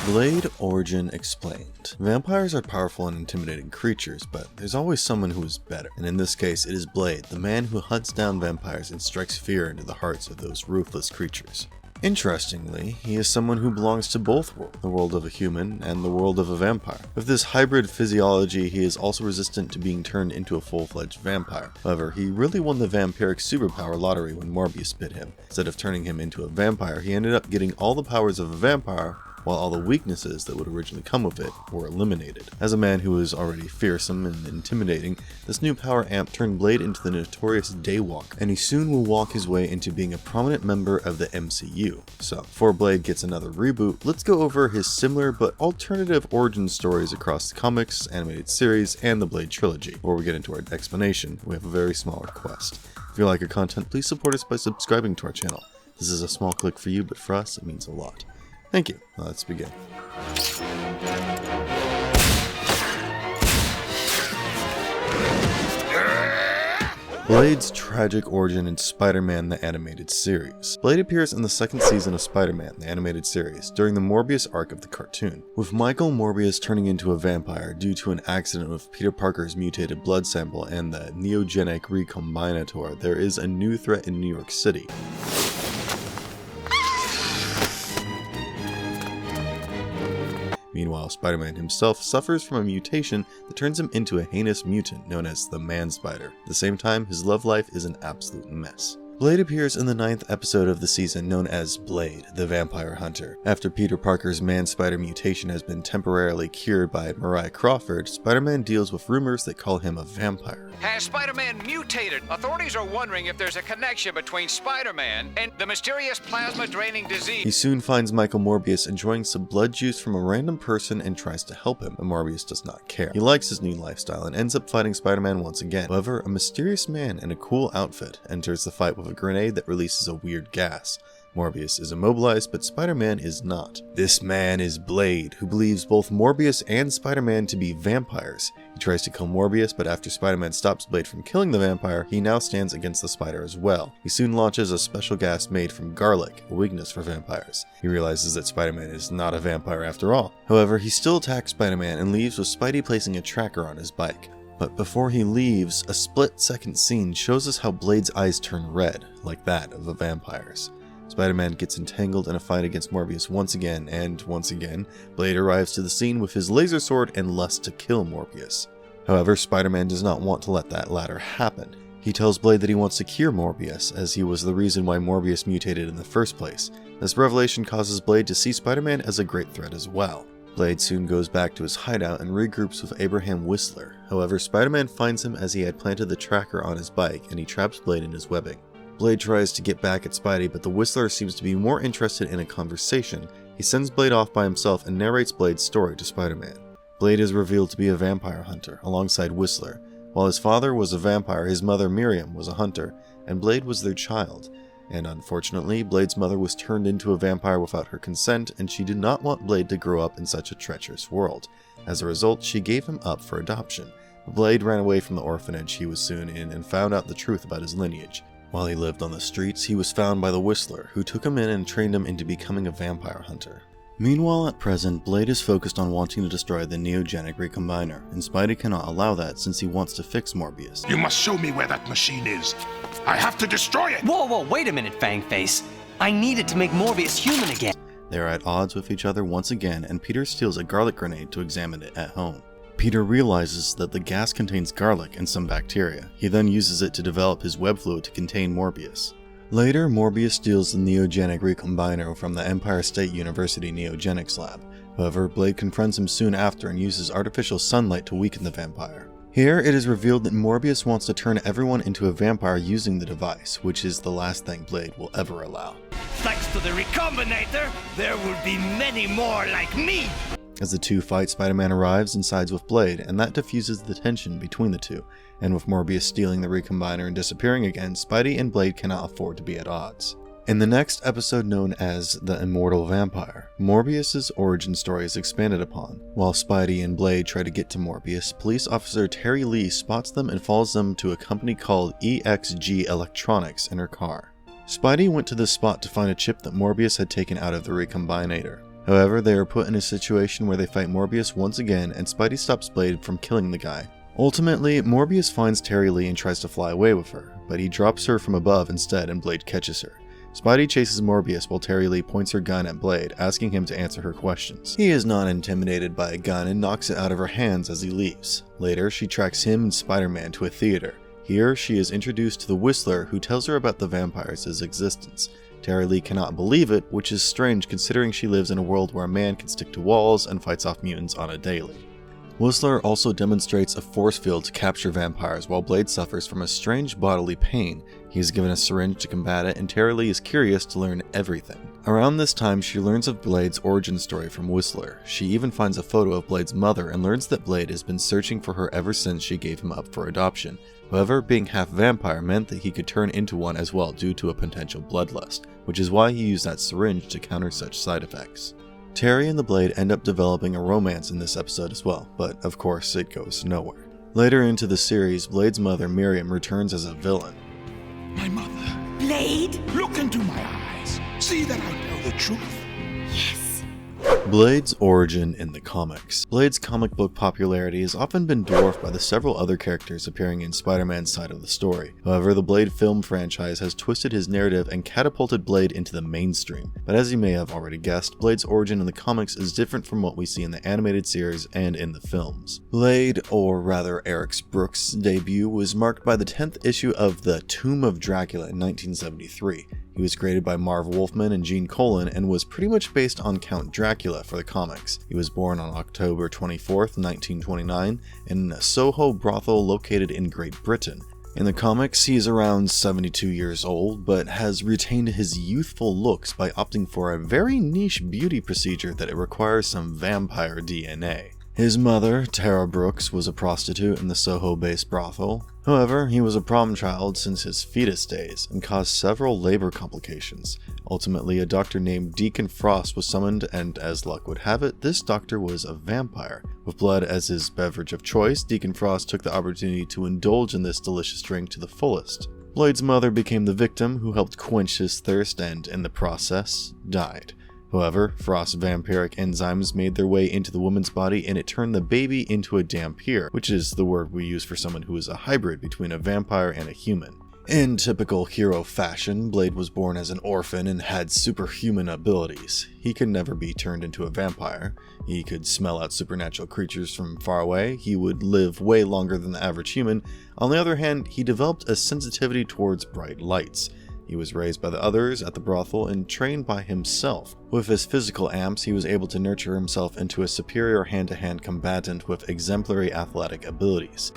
Blade origin explained. Vampires are powerful and intimidating creatures, but there's always someone who is better, and in this case it is Blade, the man who hunts down vampires and strikes fear into the hearts of those ruthless creatures. Interestingly, he is someone who belongs to both worlds, the world of a human and the world of a vampire. With this hybrid physiology, he is also resistant to being turned into a full-fledged vampire. However, he really won the vampiric superpower lottery when Morbius bit him. Instead of turning him into a vampire, he ended up getting all the powers of a vampire, while all the weaknesses that would originally come with it were eliminated. As a man who was already fearsome and intimidating, this new power amp turned Blade into the notorious Daywalker, and he soon will walk his way into being a prominent member of the MCU. So, before Blade gets another reboot, let's go over his similar but alternative origin stories across the comics, animated series, and the Blade trilogy. Before we get into our explanation, we have a very small request. If you like our content, please support us by subscribing to our channel. This is a small click for you, but for us, it means a lot. Thank you. Now let's begin. Blade's tragic origin in Spider-Man the Animated Series. Blade appears in the second season of Spider-Man the Animated Series during the Morbius arc of the cartoon, with Michael Morbius turning into a vampire due to an accident with Peter Parker's mutated blood sample and the neogenic recombinator. There is a new threat in New York City. Meanwhile, Spider-Man himself suffers from a mutation that turns him into a heinous mutant known as the Man-Spider. At the same time, his love life is an absolute mess. Blade appears in the 9th episode of the season known as Blade, the Vampire Hunter. After Peter Parker's Man-Spider mutation has been temporarily cured by Mariah Crawford, Spider-Man deals with rumors that call him a vampire. Has Spider-Man mutated? Authorities are wondering if there's a connection between Spider-Man and the mysterious plasma-draining disease. He soon finds Michael Morbius enjoying some blood juice from a random person and tries to help him, but Morbius does not care. He likes his new lifestyle and ends up fighting Spider-Man once again. However, a mysterious man in a cool outfit enters the fight with a grenade that releases a weird gas. Morbius is immobilized, but Spider-Man is not. This man is Blade, who believes both Morbius and Spider-Man to be vampires. He tries to kill Morbius, but after Spider-Man stops Blade from killing the vampire, he now stands against the spider as well. He soon launches a special gas made from garlic, a weakness for vampires. He realizes that Spider-Man is not a vampire after all. However, he still attacks Spider-Man and leaves with Spidey placing a tracker on his bike. But before he leaves, a split-second scene shows us how Blade's eyes turn red, like that of a vampire's. Spider-Man gets entangled in a fight against Morbius once again, and once again, Blade arrives to the scene with his laser sword and lusts to kill Morbius. However, Spider-Man does not want to let that latter happen. He tells Blade that he wants to cure Morbius, as he was the reason why Morbius mutated in the first place. This revelation causes Blade to see Spider-Man as a great threat as well. Blade soon goes back to his hideout and regroups with Abraham Whistler. However, Spider-Man finds him as he had planted the tracker on his bike, and he traps Blade in his webbing. Blade tries to get back at Spidey, but the Whistler seems to be more interested in a conversation. He sends Blade off by himself and narrates Blade's story to Spider-Man. Blade is revealed to be a vampire hunter, alongside Whistler. While his father was a vampire, his mother Miriam was a hunter, and Blade was their child. And unfortunately, Blade's mother was turned into a vampire without her consent, and she did not want Blade to grow up in such a treacherous world. As a result, she gave him up for adoption. Blade ran away from the orphanage he was soon in and found out the truth about his lineage. While he lived on the streets, he was found by the Whistler, who took him in and trained him into becoming a vampire hunter. Meanwhile, at present, Blade is focused on wanting to destroy the neogenic recombiner, and Spidey cannot allow that since he wants to fix Morbius. You must show me where that machine is. I have to destroy it! Whoa, wait a minute, Fangface. I need it to make Morbius human again. They are at odds with each other once again, and Peter steals a garlic grenade to examine it at home. Peter realizes that the gas contains garlic and some bacteria. He then uses it to develop his web fluid to contain Morbius. Later, Morbius steals the neogenic recombiner from the Empire State University Neogenics lab. However, Blade confronts him soon after and uses artificial sunlight to weaken the vampire. Here, it is revealed that Morbius wants to turn everyone into a vampire using the device, which is the last thing Blade will ever allow. Thanks to the recombinator, there will be many more like me! As the two fight, Spider-Man arrives and sides with Blade, and that diffuses the tension between the two. And with Morbius stealing the recombiner and disappearing again, Spidey and Blade cannot afford to be at odds. In the next episode known as The Immortal Vampire, Morbius' origin story is expanded upon. While Spidey and Blade try to get to Morbius, police officer Terry Lee spots them and follows them to a company called EXG Electronics in her car. Spidey went to this spot to find a chip that Morbius had taken out of the recombinator. However, they are put in a situation where they fight Morbius once again, and Spidey stops Blade from killing the guy. Ultimately, Morbius finds Terry Lee and tries to fly away with her, but he drops her from above instead and Blade catches her. Spidey chases Morbius while Terry Lee points her gun at Blade, asking him to answer her questions. He is not intimidated by a gun and knocks it out of her hands as he leaves. Later, she tracks him and SpiderMan to a theater. Here, she is introduced to the Whistler, who tells her about the vampires' existence. Terry Lee cannot believe it, which is strange considering she lives in a world where a man can stick to walls and fights off mutants on a daily. Whistler also demonstrates a force field to capture vampires while Blade suffers from a strange bodily pain. He is given a syringe to combat it, and Terry Lee is curious to learn everything. Around this time, she learns of Blade's origin story from Whistler. She even finds a photo of Blade's mother and learns that Blade has been searching for her ever since she gave him up for adoption. However, being half vampire meant that he could turn into one as well due to a potential bloodlust, which is why he used that syringe to counter such side effects. Terry and the Blade end up developing a romance in this episode as well, but of course it goes nowhere. Later into the series, Blade's mother Miriam returns as a villain. My mother, Blade? look into my eyes. See that I tell the truth. Yes. Blade's origin in the comics. Blade's comic book popularity has often been dwarfed by the several other characters appearing in Spider-Man's side of the story. However, the Blade film franchise has twisted his narrative and catapulted Blade into the mainstream. But as you may have already guessed, Blade's origin in the comics is different from what we see in the animated series and in the films. Blade, or rather Eric Brooks' debut, was marked by the 10th issue of The Tomb of Dracula in 1973. He was created by Marv Wolfman and Gene Colan and was pretty much based on Count Dracula for the comics. He was born on October 24th, 1929 in a Soho brothel located in Great Britain. In the comics, he is around 72 years old, but has retained his youthful looks by opting for a very niche beauty procedure that it requires some vampire DNA. His mother, Tara Brooks, was a prostitute in the Soho-based brothel. However, he was a problem child since his fetus days and caused several labor complications. Ultimately, a doctor named Deacon Frost was summoned, and as luck would have it, this doctor was a vampire. With blood as his beverage of choice, Deacon Frost took the opportunity to indulge in this delicious drink to the fullest. Blade's mother became the victim, who helped quench his thirst and, in the process, died. However, Frost's vampiric enzymes made their way into the woman's body and it turned the baby into a dhampir, which is the word we use for someone who is a hybrid between a vampire and a human. In typical hero fashion, Blade was born as an orphan and had superhuman abilities. He could never be turned into a vampire. He could smell out supernatural creatures from far away. He would live way longer than the average human. On the other hand, he developed a sensitivity towards bright lights. He was raised by the others at the brothel and trained by himself. With his physical amps, he was able to nurture himself into a superior hand-to-hand combatant with exemplary athletic abilities.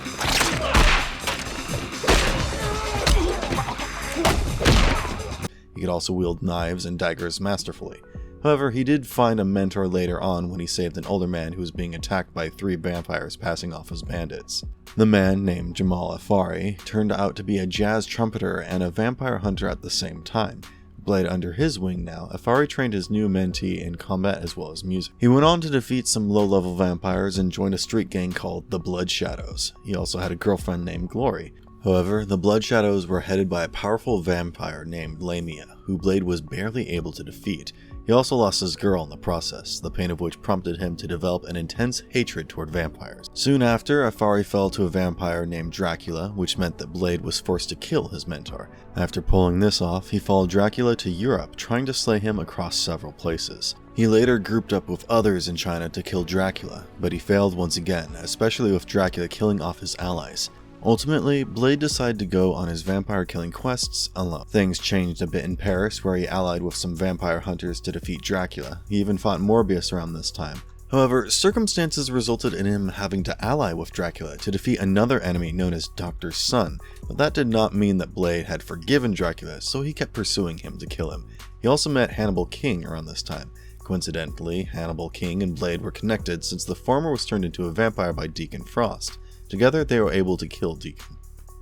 He could also wield knives and daggers masterfully. However, he did find a mentor later on when he saved an older man who was being attacked by 3 vampires passing off as bandits. The man, named Jamal Afari, turned out to be a jazz trumpeter and a vampire hunter at the same time. Blade under his wing now, Afari trained his new mentee in combat as well as music. He went on to defeat some low-level vampires and joined a street gang called the Blood Shadows. He also had a girlfriend named Glory. However, the Blood Shadows were headed by a powerful vampire named Lamia, who Blade was barely able to defeat. He also lost his girl in the process, the pain of which prompted him to develop an intense hatred toward vampires. Soon after, Afari fell to a vampire named Dracula, which meant that Blade was forced to kill his mentor. After pulling this off, he followed Dracula to Europe, trying to slay him across several places. He later grouped up with others in China to kill Dracula, but he failed once again, especially with Dracula killing off his allies. Ultimately, Blade decided to go on his vampire killing quests alone. Things changed a bit in Paris, where he allied with some vampire hunters to defeat Dracula. He even fought Morbius around this time. However, circumstances resulted in him having to ally with Dracula to defeat another enemy known as Dr. Sun, but that did not mean that Blade had forgiven Dracula, so he kept pursuing him to kill him. He also met Hannibal King around this time. Coincidentally, Hannibal King and Blade were connected since the former was turned into a vampire by Deacon Frost. Together, they were able to kill Deacon.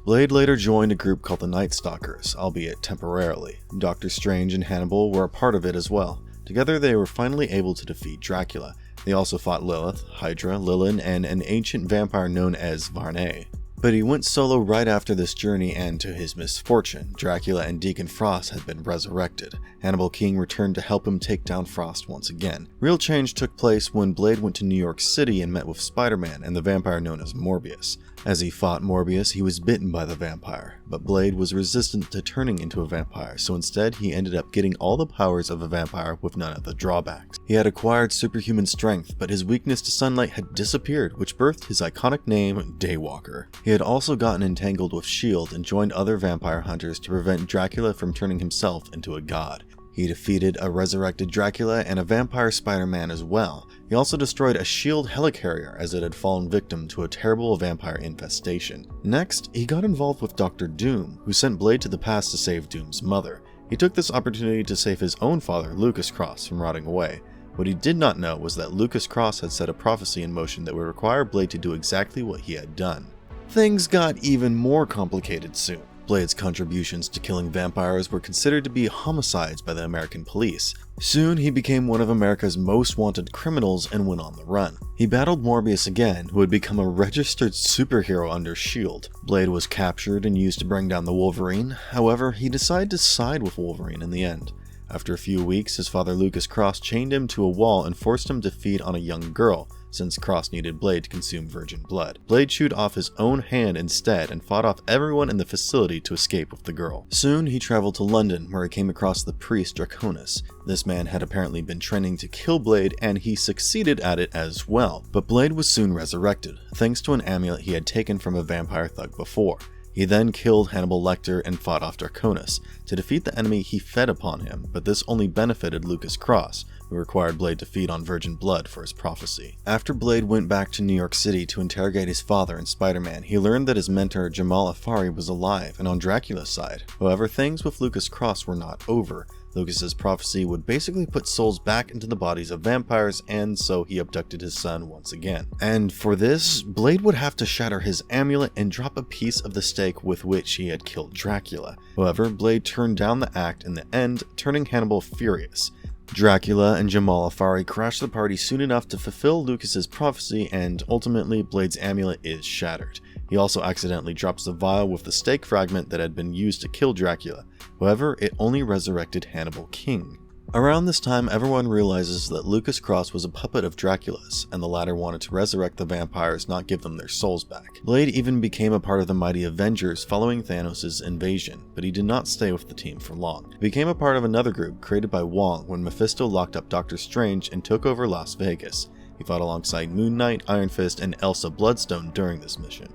Blade later joined a group called the Night Stalkers, albeit temporarily. Doctor Strange and Hannibal were a part of it as well. Together, they were finally able to defeat Dracula. They also fought Lilith, Hydra, Lilin, and an ancient vampire known as Varney. But he went solo right after this journey, and to his misfortune, Dracula and Deacon Frost had been resurrected. Hannibal King returned to help him take down Frost once again. Real change took place when Blade went to New York City and met with Spider-Man and the vampire known as Morbius. As he fought Morbius, he was bitten by the vampire, but Blade was resistant to turning into a vampire, so instead he ended up getting all the powers of a vampire with none of the drawbacks. He had acquired superhuman strength, but his weakness to sunlight had disappeared, which birthed his iconic name, Daywalker. He had also gotten entangled with S.H.I.E.L.D. and joined other vampire hunters to prevent Dracula from turning himself into a god. He defeated a resurrected Dracula and a vampire Spider-Man as well. He also destroyed a S.H.I.E.L.D. helicarrier as it had fallen victim to a terrible vampire infestation. Next, he got involved with Dr. Doom, who sent Blade to the past to save Doom's mother. He took this opportunity to save his own father, Lucas Cross, from rotting away. What he did not know was that Lucas Cross had set a prophecy in motion that would require Blade to do exactly what he had done. Things got even more complicated soon. Blade's contributions to killing vampires were considered to be homicides by the American police. Soon, he became one of America's most wanted criminals and went on the run. He battled Morbius again, who had become a registered superhero under S.H.I.E.L.D. Blade was captured and used to bring down the Wolverine. However, he decided to side with Wolverine in the end. After a few weeks, his father Lucas Cross chained him to a wall and forced him to feed on a young girl, since Cross needed Blade to consume virgin blood. Blade chewed off his own hand instead and fought off everyone in the facility to escape with the girl. Soon, he traveled to London, where he came across the priest Draconis. This man had apparently been training to kill Blade, and he succeeded at it as well. But Blade was soon resurrected, thanks to an amulet he had taken from a vampire thug before. He then killed Hannibal Lecter and fought off Draconis. To defeat the enemy, he fed upon him, but this only benefited Lucas Cross, who required Blade to feed on virgin blood for his prophecy. After Blade went back to New York City to interrogate his father and Spider-Man, he learned that his mentor Jamal Afari was alive and on Dracula's side. However, things with Lucas Cross were not over. Lucas's prophecy would basically put souls back into the bodies of vampires, and so he abducted his son once again. And for this, Blade would have to shatter his amulet and drop a piece of the stake with which he had killed Dracula. However, Blade turned down the act in the end, turning Hannibal furious. Dracula and Jamal Afari crash the party soon enough to fulfill Lucas's prophecy, and ultimately Blade's amulet is shattered. He also accidentally drops the vial with the stake fragment that had been used to kill Dracula. However, it only resurrected Hannibal King. Around this time, everyone realizes that Lucas Cross was a puppet of Dracula's, and the latter wanted to resurrect the vampires, not give them their souls back. Blade even became a part of the Mighty Avengers following Thanos' invasion, but he did not stay with the team for long. He became a part of another group created by Wong when Mephisto locked up Doctor Strange and took over Las Vegas. He fought alongside Moon Knight, Iron Fist, and Elsa Bloodstone during this mission.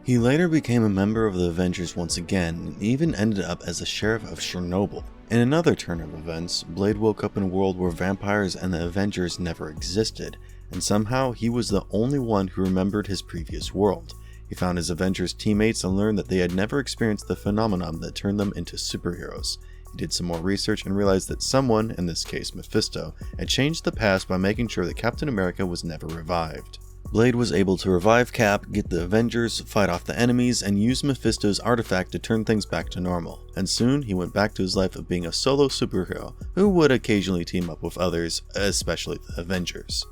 He later became a member of the Avengers once again, and even ended up as the sheriff of Chernobyl. In another turn of events, Blade woke up in a world where vampires and the Avengers never existed, and somehow he was the only one who remembered his previous world. He found his Avengers teammates and learned that they had never experienced the phenomenon that turned them into superheroes. He did some more research and realized that someone, in this case Mephisto, had changed the past by making sure that Captain America was never revived. Blade was able to revive Cap, get the Avengers, fight off the enemies, and use Mephisto's artifact to turn things back to normal. And soon, he went back to his life of being a solo superhero, who would occasionally team up with others, especially the Avengers.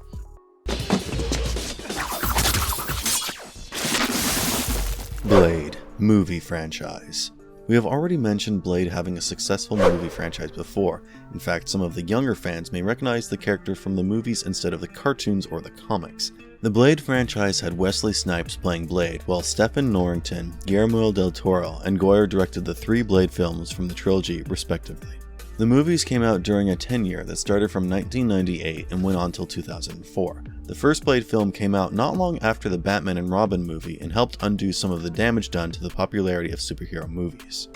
Blade movie franchise. We have already mentioned Blade having a successful movie franchise before. In fact, some of the younger fans may recognize the character from the movies instead of the cartoons or the comics. The Blade franchise had Wesley Snipes playing Blade, while Stephen Norrington, Guillermo del Toro, and Goyer directed the 3 Blade films from the trilogy, respectively. The movies came out during a 10-year that started from 1998 and went on till 2004. The first Blade film came out not long after the Batman and Robin movie and helped undo some of the damage done to the popularity of superhero movies.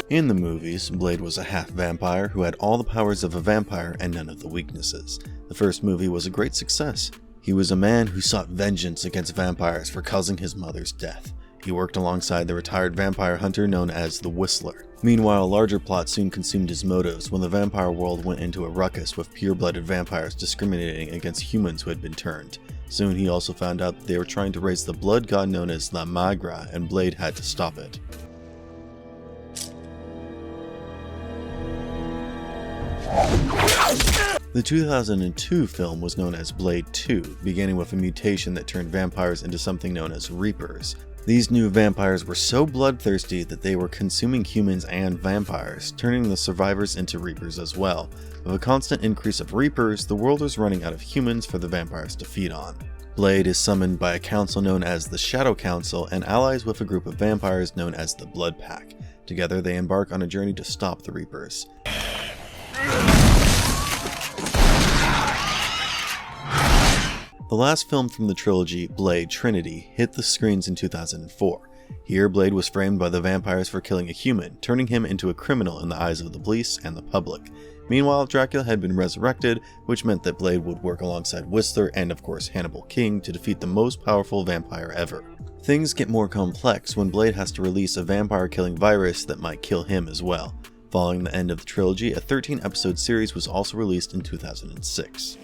In the movies, Blade was a half-vampire who had all the powers of a vampire and none of the weaknesses. The first movie was a great success. He was a man who sought vengeance against vampires for causing his mother's death. He worked alongside the retired vampire hunter known as the Whistler. Meanwhile, a larger plot soon consumed his motives when the vampire world went into a ruckus with pure-blooded vampires discriminating against humans who had been turned. Soon he also found out that they were trying to raise the blood god known as La Magra, and Blade had to stop it. The 2002 film was known as Blade 2, beginning with a mutation that turned vampires into something known as Reapers. These new vampires were so bloodthirsty that they were consuming humans and vampires, turning the survivors into Reapers as well. With a constant increase of Reapers, the world was running out of humans for the vampires to feed on. Blade is summoned by a council known as the Shadow Council and allies with a group of vampires known as the Blood Pack. Together they embark on a journey to stop the Reapers. The last film from the trilogy, Blade Trinity, hit the screens in 2004. Here, Blade was framed by the vampires for killing a human, turning him into a criminal in the eyes of the police and the public. Meanwhile, Dracula had been resurrected, which meant that Blade would work alongside Whistler and of course Hannibal King to defeat the most powerful vampire ever. Things get more complex when Blade has to release a vampire-killing virus that might kill him as well. Following the end of the trilogy, a 13-episode series was also released in 2006.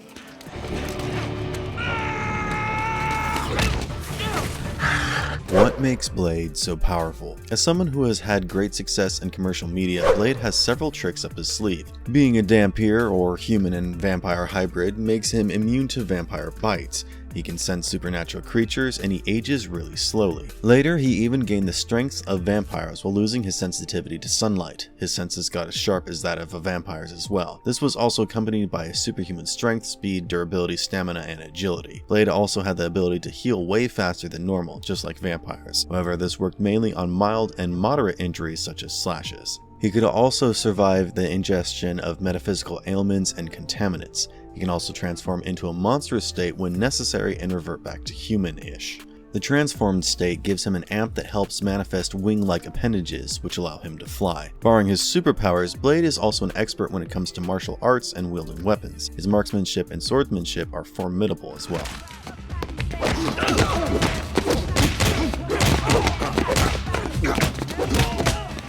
What makes Blade so powerful? As someone who has had great success in commercial media, Blade has several tricks up his sleeve. Being a Dhampir, or human and vampire hybrid, makes him immune to vampire bites. He can sense supernatural creatures, and he ages really slowly. Later, he even gained the strengths of vampires while losing his sensitivity to sunlight. His senses got as sharp as that of a vampire's as well. This was also accompanied by his superhuman strength, speed, durability, stamina, and agility. Blade also had the ability to heal way faster than normal, just like vampires. However, this worked mainly on mild and moderate injuries such as slashes. He could also survive the ingestion of metaphysical ailments and contaminants. He can also transform into a monstrous state when necessary and revert back to human-ish. The transformed state gives him an amp that helps manifest wing-like appendages, which allow him to fly. Barring his superpowers, Blade is also an expert when it comes to martial arts and wielding weapons. His marksmanship and swordsmanship are formidable as well.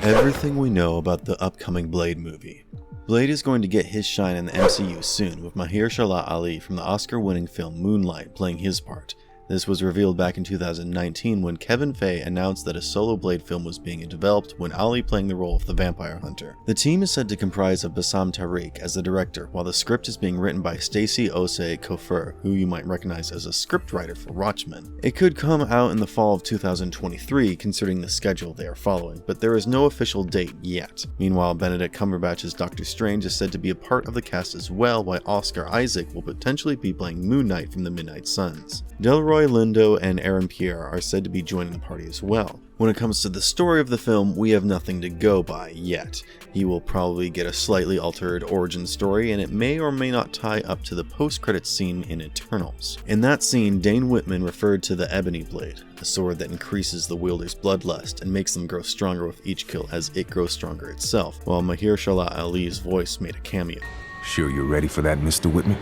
Everything we know about the upcoming Blade movie. Blade is going to get his shine in the MCU soon, with Mahershala Ali from the Oscar-winning film Moonlight playing his part. This was revealed back in 2019 when Kevin Feige announced that a solo Blade film was being developed, when Ali playing the role of the vampire hunter. The team is said to comprise of Bassam Tariq as the director, while the script is being written by Stacey Osei Kofer, who you might recognize as a scriptwriter for Watchmen. It could come out in the fall of 2023 considering the schedule they are following, but there is no official date yet. Meanwhile, Benedict Cumberbatch's Doctor Strange is said to be a part of the cast as well, while Oscar Isaac will potentially be playing Moon Knight from the Midnight Suns. Delroy Lindo and Aaron Pierre are said to be joining the party as well. When it comes to the story of the film, we have nothing to go by yet. He will probably get a slightly altered origin story, and it may or may not tie up to the post-credits scene in Eternals. In that scene, Dane Whitman referred to the Ebony Blade, a sword that increases the wielder's bloodlust and makes them grow stronger with each kill as it grows stronger itself, while Mahershala Ali's voice made a cameo. Sure you're ready for that, Mr. Whitman?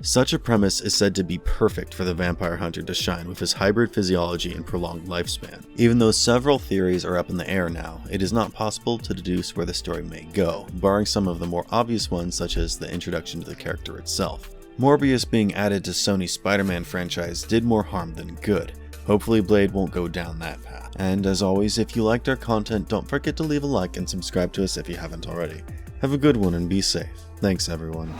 Such a premise is said to be perfect for the vampire hunter to shine with his hybrid physiology and prolonged lifespan. Even though several theories are up in the air now, it is not possible to deduce where the story may go, barring some of the more obvious ones such as the introduction to the character itself. Morbius being added to Sony's SpiderMan franchise did more harm than good. Hopefully Blade won't go down that path. And as always, if you liked our content, don't forget to leave a like and subscribe to us if you haven't already. Have a good one and be safe. Thanks everyone.